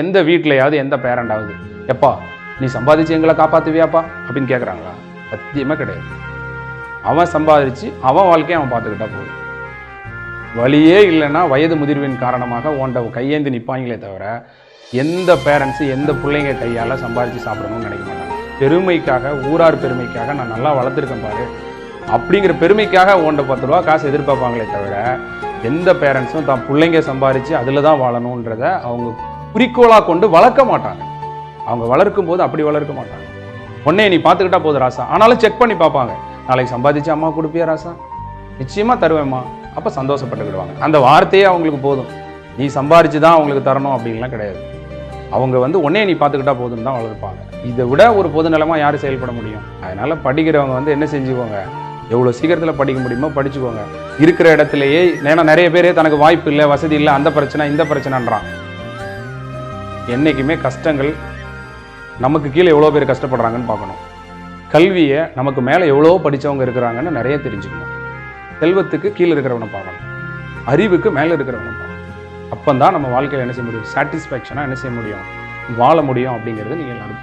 எந்த வீட்லையாவது எந்த பேரண்டாவது எப்பா நீ சம்பாதிச்சு எங்களை காப்பாற்றுவியாப்பா அப்படின்னு கேட்குறாங்களா? சத்தியமாக கிடையாது. அவன் சம்பாதிச்சு அவன் வாழ்க்கையை அவன் பார்த்துக்கிட்டா போதும். வழியே இல்லைன்னா வயது முதிர்வின் காரணமாக ஓண்ட கையேந்து நிற்பாங்களே தவிர எந்த பேரண்ட்ஸு எந்த பிள்ளைங்க கையால் சம்பாதிச்சு சாப்பிடணும்னு நினைக்க மாட்டாங்க. பெருமைக்காக, ஊரார் பெருமைக்காக நான் நல்லா வளர்த்துருக்கேன் பாரு அப்படிங்கிற பெருமைக்காக ஓண்ட 10 ரூபா காசு எதிர்பார்ப்பாங்களே தவிர எந்த பேரண்ட்ஸும் தான் பிள்ளைங்க சம்பாதிச்சு அதில் தான் வாழணுன்றத அவங்க குறிக்கோளாக கொண்டு வளர்க்க மாட்டாங்க. அவங்க வளர்க்கும் போது அப்படி வளர்க்க மாட்டாங்க. உடனே நீ பார்த்துக்கிட்டா போதும் ராசா, ஆனாலும் செக் பண்ணி பார்ப்பாங்க. நாளைக்கு சம்பாதிச்சு அம்மா கொடுப்பியா ராசா? நிச்சயமாக தருவேம்மா. அப்போ சந்தோஷப்பட்டுக்கிடுவாங்க. அந்த வார்த்தையே அவங்களுக்கு போதும். நீ சம்பாதிச்சு தான் அவங்களுக்கு தரணும் அப்படின்லாம் கிடையாது. அவங்க உடனே நீ பார்த்துக்கிட்டா போதும் தான் வளர்ப்பாங்க. இதை விட ஒரு பொது நிலமாக யார் செயல்பட முடியும்? அதனால் படிக்கிறவங்க என்ன செஞ்சுக்கோங்க, எவ்வளோ சீக்கிரத்தில் படிக்க முடியுமோ படிச்சுக்கோங்க. இருக்கிற இடத்துலையே, ஏன்னா நிறைய பேர் தனக்கு வாய்ப்பு இல்லை, வசதி இல்லை, அந்த பிரச்சனை இந்த பிரச்சனைன்றான். என்றைக்குமே கஷ்டங்கள் நமக்கு கீழே எவ்வளோ பேர் கஷ்டப்படுறாங்கன்னு பார்க்கணும். கல்வியை நமக்கு மேலே எவ்வளோ படித்தவங்க இருக்கிறாங்கன்னு நிறைய தெரிஞ்சுக்கணும். செல்வத்துக்கு கீழே இருக்கிறவனை பார்க்கணும், அறிவுக்கு மேலே இருக்கிறவனை பார்க்கணும். அப்போ தான் நம்ம வாழ்க்கையில் என்ன செய்ய முடியும், சாட்டிஸ்ஃபேக்ஷனாக என்ன செய்ய முடியும், வாழ முடியும் அப்படிங்கிறது நீங்கள் எல்லாரும்